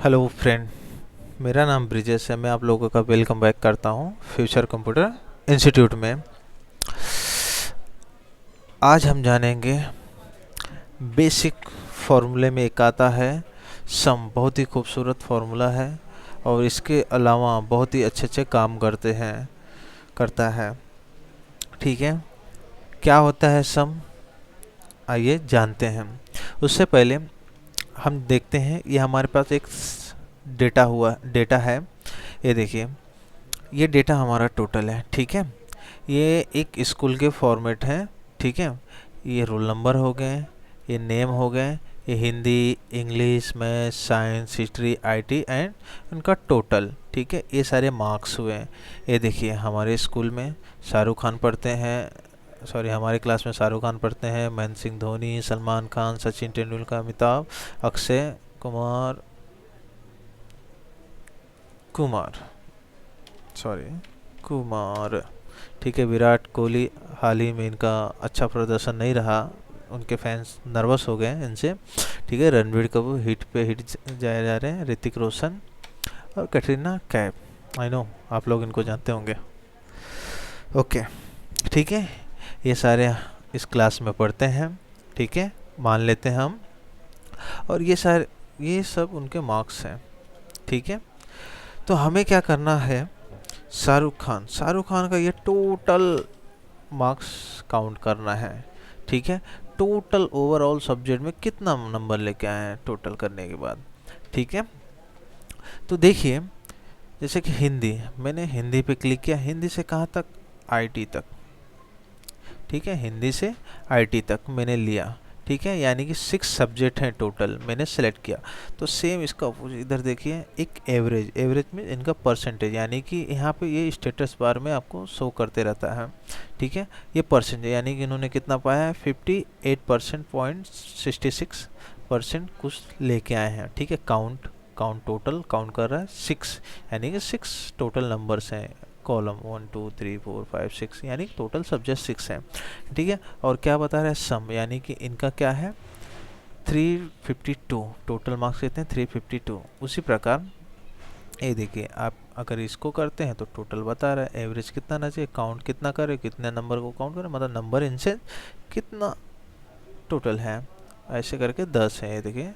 Hello friend, मेरा नाम ब्रिजेश है। मैं आप लोगों का वेलकम बैक करता हूँ फ्यूचर कंप्यूटर इंस्टीट्यूट में। आज हम जानेंगे बेसिक फार्मूले में एक आता है सम। बहुत ही खूबसूरत फार्मूला है और इसके अलावा बहुत ही अच्छे अच्छे काम करता है। ठीक है, क्या होता है सम, आइए जानते हैं। उससे पहले हम देखते हैं, ये हमारे पास एक डेटा है। ये देखिए, ये डेटा हमारा टोटल है। ठीक है, ये एक स्कूल के फॉर्मेट है। ठीक है, ये रोल नंबर हो गए, ये नेम हो गए, ये Hindi, English, math, science, history, IT and उनका टोटल। ठीक है, ये सारे मार्क्स हुए हैं। ये देखिए, हमारे स्कूल में शाहरुख खान पढ़ते हैं, सॉरी हमारे क्लास में शाहरुख खान पढ़ते हैं, महेंद्र सिंह धोनी, सलमान खान, सचिन तेंदुलकर, अमिताभ, अक्षय कुमार कुमार सॉरी कुमार। ठीक है, विराट कोहली, हाल ही में इनका अच्छा प्रदर्शन नहीं रहा, उनके फैंस नर्वस हो गए हैं इनसे। ठीक है, रणबीर कपूर हिट पे हिट जाए जा रहे हैं, ऋतिक रोशन और कैटरीना कैफ। आई नो आप लोग इनको जानते होंगे। ओके, ठीक है, ये सारे इस क्लास में पढ़ते हैं। ठीक है, मान लेते हैं हम, और ये सब उनके मार्क्स हैं। ठीक है, तो हमें क्या करना है, शाहरुख खान का ये टोटल मार्क्स काउंट करना है। ठीक है, टोटल ओवरऑल सब्जेक्ट में कितना नंबर लेके आए हैं टोटल करने के बाद। ठीक है, तो देखिए, जैसे कि हिंदी, मैंने हिंदी पे क्लिक किया, हिंदी से कहाँ तक, आईटी तक। ठीक है, हिंदी से आईटी तक मैंने लिया। ठीक है, यानी कि 6 सब्जेक्ट हैं टोटल, मैंने सेलेक्ट किया। तो सेम इसका इधर देखिए, एक एवरेज में इनका परसेंटेज, यानी कि यहाँ पे ये स्टेटस बार में आपको शो करते रहता है। ठीक है, ये परसेंटेज यानी कि इन्होंने कितना पाया है, 58% पॉइंट 66% कुछ लेके आए हैं। ठीक है, टोटल काउंट कर रहा है 6, यानी कि 6 टोटल नंबर्स हैं, कॉलम 1 2 3 4 5 6, यानी टोटल सब्जेक्ट 6 हैं। ठीक है, और क्या बता रहा है, सम, यानी कि इनका क्या है, 352, टोटल मार्क्स कितने हैं, 352। उसी प्रकार ये देखिए, आप अगर इसको करते हैं तो टोटल बता रहा है, एवरेज कितना आना चाहिए, काउंट कितना करे, कितने नंबर को काउंट करे, मतलब नंबर इनसे कितना टोटल है, ऐसे करके 10 है, ये देखिए।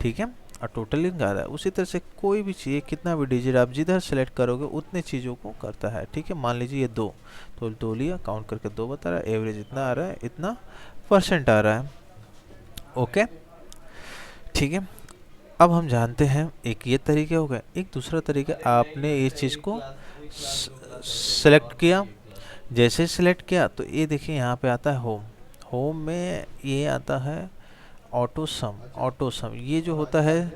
ठीक है, और टोटल इनका आ रहा है। उसी तरह से कोई भी चीज़, कितना भी डिजिट आप जिधर सेलेक्ट करोगे उतने चीज़ों को करता है। ठीक है, मान लीजिए ये 2, तो 2 लिया, काउंट करके 2 बता रहा है, एवरेज इतना आ रहा है, इतना परसेंट आ रहा है। ओके, ठीक है, अब हम जानते हैं, एक ये तरीके हो गए। एक दूसरा तरीका, आपने इस चीज़ को सेलेक्ट किया, जैसे सेलेक्ट किया तो ये देखिए, यहाँ पे आता है होम। होम में ये आता है ऑटो सम, ये जो होता है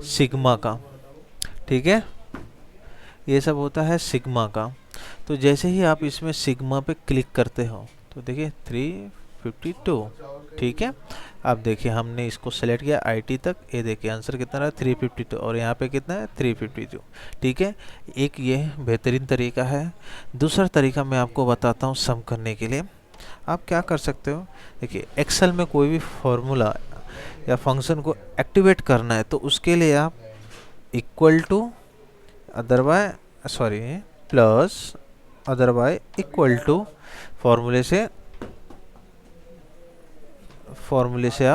सिग्मा का। ठीक है, ये सब होता है सिग्मा का। तो जैसे ही आप इसमें सिग्मा पे क्लिक करते हो तो देखिए 352। ठीक है, अब देखिए, हमने इसको सेलेक्ट किया आईटी तक, ये देखिए आंसर कितना रहा, 352, और यहाँ पे कितना है, 352। ठीक है, एक ये बेहतरीन तरीका है। दूसरा तरीका मैं आपको बताता हूँ सम करने के लिए। आप क्या कर सकते हो, देखिए एक्सेल में कोई भी फॉर्मूला या फंक्शन को एक्टिवेट करना है तो उसके लिए आप equal to, otherwise sorry plus, otherwise equal to, फॉर्मूले से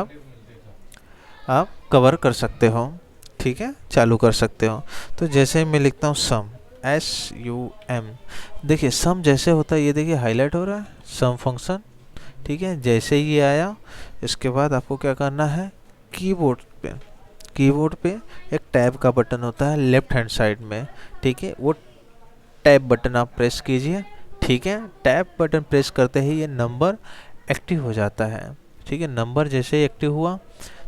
आप कवर कर सकते हो। ठीक है, चालू कर सकते हो। तो जैसे मैं लिखता हूँ सम, SUM, देखिए सम जैसे होता है, ये देखिए हाईलाइट हो रहा है सम फंक्शन। ठीक है, जैसे ही ये आया, इसके बाद आपको क्या करना है, कीबोर्ड पे एक टैब का बटन होता है लेफ्ट हैंड साइड में। ठीक है, वो टैब बटन आप प्रेस कीजिए। ठीक है, टैब बटन प्रेस करते ही ये नंबर एक्टिव हो जाता है। ठीक है, नंबर जैसे ही एक्टिव हुआ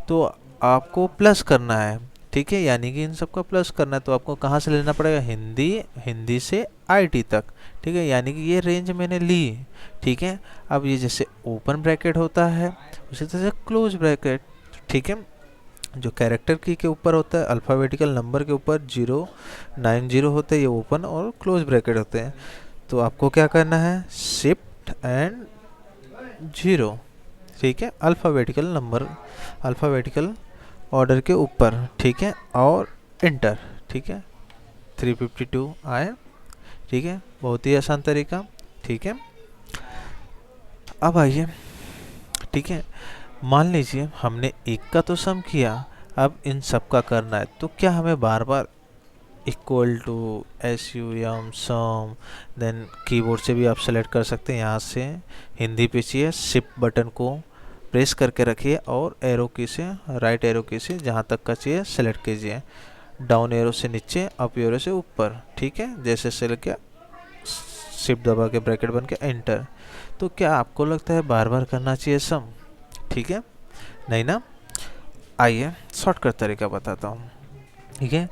तो आपको प्लस करना है। ठीक है, यानी कि इन सबका प्लस करना है, तो आपको कहाँ से लेना पड़ेगा, हिंदी से आईटी तक। ठीक है, यानी कि ये रेंज मैंने ली। ठीक है, अब ये जैसे ओपन ब्रैकेट होता है उसी तरह से क्लोज ब्रैकेट। ठीक है, जो कैरेक्टर की के ऊपर होता है, अल्फ़ाबेटिकल नंबर के ऊपर 090 होते हैं, ये ओपन और क्लोज ब्रैकेट होते हैं। तो आपको क्या करना है, शिफ्ट एंड 0। ठीक है, अल्फ़ाबेटिकल ऑर्डर के ऊपर। ठीक है, और इंटर। ठीक है, 352 आए। ठीक है, बहुत ही आसान तरीका। ठीक है, अब आइए। ठीक है, मान लीजिए हमने एक का तो सम किया, अब इन सब का करना है, तो क्या हमें बार बार equal to, S U M, sum, then keyboard से भी आप सेलेक्ट कर सकते हैं। यहाँ से हिंदी पे चाहिए, शिफ्ट बटन को प्रेस करके रखिए और एरो की से, राइट एरो की से जहाँ तक का चाहिए सेलेक्ट कीजिए। डाउन एरो से नीचे, अप एरो से ऊपर। ठीक है, जैसे सेलेक्ट किया, शिफ्ट दबा के ब्रैकेट बन के एंटर। तो क्या आपको लगता है बार बार करना चाहिए सम? ठीक है, नहीं ना। आइए शॉर्टकट तरीका बताता हूँ। ठीक है,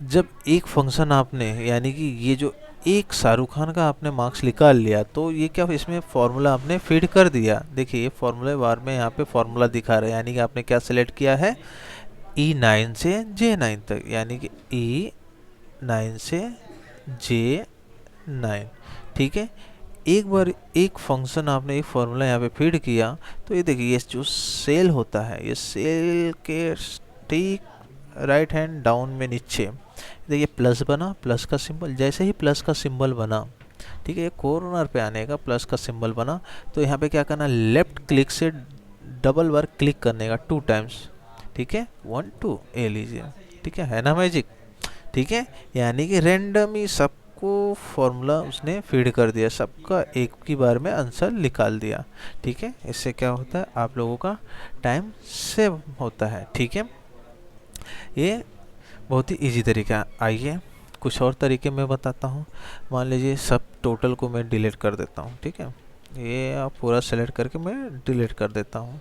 जब एक फंक्शन आपने, यानी कि ये जो एक शाहरुख खान का आपने मार्क्स निकाल लिया, तो ये क्या इसमें फॉर्मूला आपने फीड कर दिया। देखिए, ये फॉर्मूले बार में यहाँ पे फॉर्मूला दिखा रहा है, यानी कि आपने क्या सेलेक्ट किया है, E9 से J9 तक, यानी कि E9 से J9। ठीक है, एक बार एक फंक्शन आपने एक फॉर्मूला यहाँ पे फीड किया, तो ये देखिए, ये जो सेल होता है, ये सेल के ठीक राइट हैंड डाउन में नीचे देखिए प्लस बना, प्लस का सिंबल। जैसे ही प्लस का सिंबल बना, ठीक है, ये कॉर्नर पे आने का प्लस का सिंबल बना, तो यहाँ पे क्या करना, लेफ्ट क्लिक से डबल बार क्लिक करने का 2 टाइम्स। ठीक है, 1 2 ए लीजिए। ठीक है ना मैजिक। ठीक है, यानी कि रेंडम ही सबको फॉर्मूला उसने फीड कर दिया, सबका एक की बार में आंसर निकाल दिया। ठीक है, इससे क्या होता है, आप लोगों का टाइम सेव होता है। ठीक है, ये बहुत ही इजी तरीका। आइए कुछ और तरीके मैं बताता हूँ। मान लीजिए सब टोटल को मैं डिलीट कर देता हूँ। ठीक है, ये आप पूरा सेलेक्ट करके मैं डिलीट कर देता हूँ।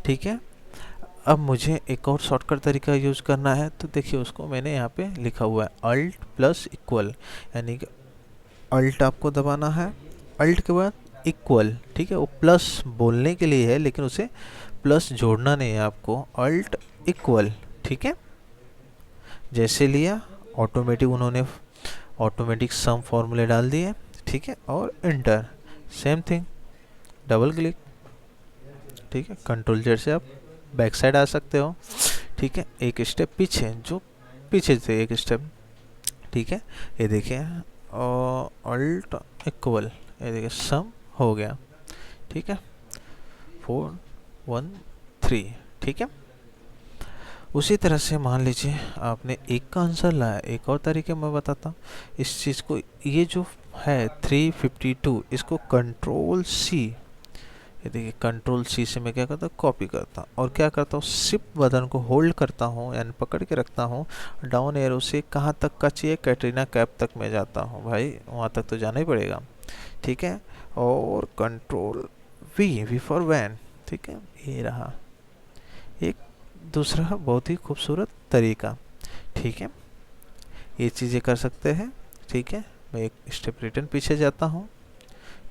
ठीक है, अब मुझे एक और शॉर्टकट तरीका यूज़ करना है, तो देखिए उसको मैंने यहाँ पे लिखा हुआ है अल्ट प्लस इक्वल, यानी कि अल्ट आपको दबाना है, अल्ट के बाद इक्वल। ठीक है, वो प्लस बोलने के लिए है, लेकिन उसे प्लस जोड़ना नहीं है आपको, अल्ट इक्वल। ठीक है, जैसे लिया, ऑटोमेटिक उन्होंने ऑटोमेटिक सम फॉर्मूले डाल दिए। ठीक है, और inter, same thing, double click. ठीक है, कंट्रोल जेड से आप बैक साइड आ सकते हो। ठीक है, एक स्टेप पीछे, जो पीछे से एक स्टेप। ठीक है, ये देखिए, और अल्ट इक्वल, ये देखिए सम हो गया। ठीक है, 4 1 3। ठीक है, उसी तरह से मान लीजिए आपने एक का आंसर लाया, एक और तरीके मैं बताता हूँ इस चीज़ को। ये जो है 352, इसको कंट्रोल सी, ये देखिए कंट्रोल सी से मैं क्या करता हूँ, कॉपी करता हूँ, और क्या करता हूँ, शिफ्ट बटन को होल्ड करता हूँ, यानी पकड़ के रखता हूँ। डाउन एरो से कहाँ तक का चाहिए, कैटरीना कैफ तक मैं जाता हूँ, भाई वहाँ तक तो जाना ही पड़ेगा। ठीक है, और control V, V for van. ठीक है, ये रहा एक दूसरा बहुत ही खूबसूरत तरीका। ठीक है, ये चीज़ें कर सकते हैं। ठीक है, मैं एक स्टेप रिटर्न पीछे जाता हूँ।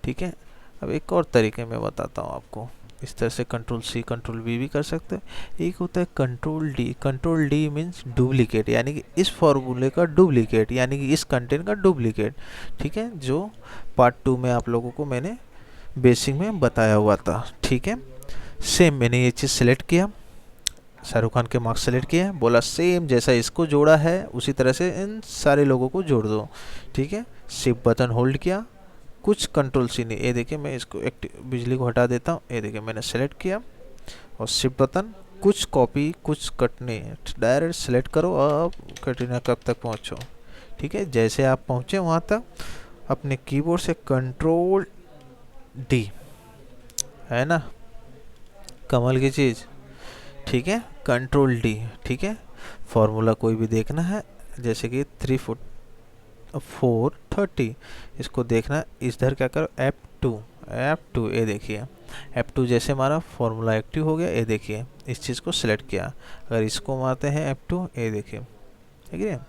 ठीक है, अब एक और तरीके में बताता हूँ आपको। इस तरह से कंट्रोल सी कंट्रोल वी भी कर सकते हैं। एक होता है control D, control D means duplicate, यानी कि इस फॉर्मूले का डुप्लीकेट, यानी कि इस कंटेंट का डुप्लीकेट। ठीक है, जो पार्ट 2 में आप लोगों को मैंने बेसिक में बताया हुआ था। ठीक है, सेम मैंने ये चीज़ सेलेक्ट किया, शाहरुख खान के मार्क्स सेलेक्ट किए, बोला सेम जैसा इसको जोड़ा है उसी तरह से इन सारे लोगों को जोड़ दो। ठीक है, शिफ्ट बटन होल्ड किया, कुछ कंट्रोल सी नहीं, ये देखिए मैं इसको बिजली को हटा देता हूँ, ये देखिए मैंने सेलेक्ट किया, और शिफ्ट बटन, कुछ कॉपी कुछ कट नहीं, डायरेक्ट सेलेक्ट करो, अब कटरीना कब तक पहुँचो। ठीक है, जैसे आप पहुँचे वहाँ तक अपने कीबोर्ड से कंट्रोल डी, है ना, कमाल की चीज़। ठीक है, कंट्रोल डी। ठीक है, फॉर्मूला कोई भी देखना है, जैसे कि 430, इसको देखना, इधर क्या करो, F2, F2, ये देखिए F2 जैसे हमारा फॉर्मूला एक्टिव हो गया। ये देखिए इस चीज़ को सिलेक्ट किया, अगर इसको मारते हैं F2, ये देखिए, ठीक है,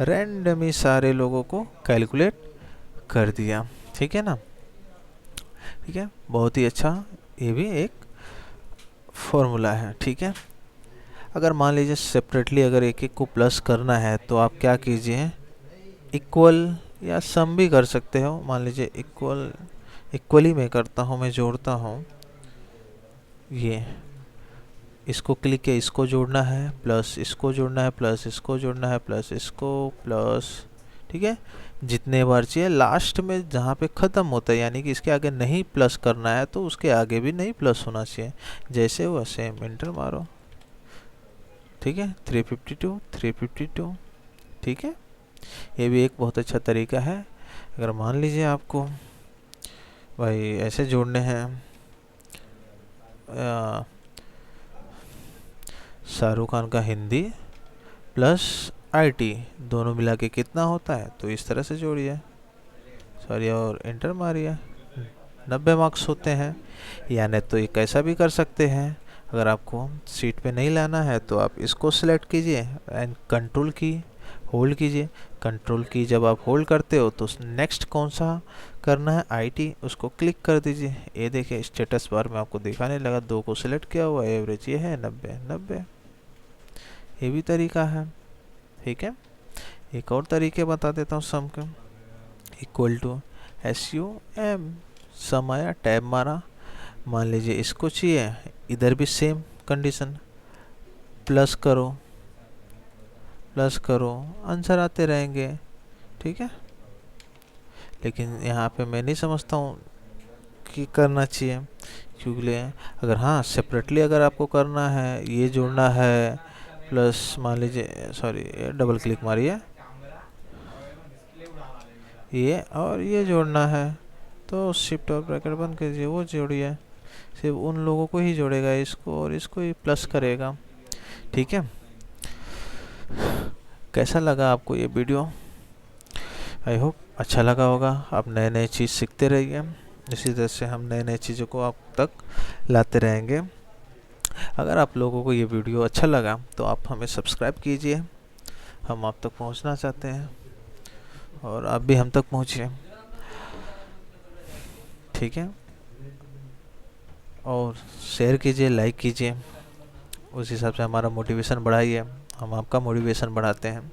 रैंडम ही सारे लोगों को कैलकुलेट कर दिया। ठीक है ना, ठीक है, बहुत ही अच्छा, ये भी एक फॉर्मूला है। ठीक है, अगर मान लीजिए सेपरेटली अगर एक एक को प्लस करना है, तो आप क्या कीजिए, इक्वल या सम भी कर सकते हो। मान लीजिए इक्वली मैं करता हूँ, मैं जोड़ता हूँ ये इसको क्लिक किया, इसको जोड़ना है प्लस इसको जोड़ना है प्लस इसको जोड़ना है प्लस इसको प्लस, ठीक है, जितने बार चाहिए। लास्ट में जहाँ पे ख़त्म होता है यानी कि इसके आगे नहीं प्लस करना है तो उसके आगे भी नहीं प्लस होना चाहिए, जैसे वो सेम इंटर मारो, ठीक है। 352 352, ठीक है। ये भी एक बहुत अच्छा तरीका है। अगर मान लीजिए आपको भाई ऐसे जोड़ने हैं, शाहरुख खान का हिंदी प्लस आईटी दोनों मिला के कितना होता है, तो इस तरह से जोड़िए, सॉरी, और इंटर मारिए। 90 मार्क्स होते हैं। या नहीं तो एक ऐसा भी कर सकते हैं, अगर आपको सीट पे नहीं लाना है तो आप इसको सिलेक्ट कीजिए एंड कंट्रोल की होल्ड कीजिए। कंट्रोल की जब आप होल्ड करते हो तो नेक्स्ट कौन सा करना है, आईटी, उसको क्लिक कर दीजिए। ये देखिए स्टेटस बार में आपको दिखाने लगा, 2 को सिलेक्ट किया हुआ, एवरेज ये है 90 90। ये भी तरीका है, ठीक है। एक और तरीके बता देता हूँ सम के। इक्वल टू SUM, सम आया, टैब मारा, मान लीजिए इसको चाहिए, इधर भी सेम कंडीशन, प्लस करो, आंसर आते रहेंगे, ठीक है। लेकिन यहाँ पे मैं नहीं समझता हूँ कि करना चाहिए, क्योंकि अगर हाँ सेपरेटली अगर आपको करना है, ये जोड़ना है प्लस, मान लीजिए, सॉरी, डबल क्लिक मारिए, ये और ये जोड़ना है तो शिफ्ट और ब्रैकेट बंद कीजिए, वो जोड़िए, सिर्फ उन लोगों को ही जोड़ेगा, इसको और इसको ही प्लस करेगा, ठीक है। कैसा लगा आपको ये वीडियो? आई होप अच्छा लगा होगा। आप नए नए चीज़ सीखते रहिए, इसी तरह से हम नए नए चीज़ों को आप तक लाते रहेंगे। अगर आप लोगों को ये वीडियो अच्छा लगा तो आप हमें सब्सक्राइब कीजिए, हम आप तक पहुंचना चाहते हैं और आप भी हम तक पहुंचिए, ठीक है। और शेयर कीजिए, लाइक कीजिए, उस हिसाब से हमारा मोटिवेशन बढ़ाइए, हम आपका मोटिवेशन बढ़ाते हैं।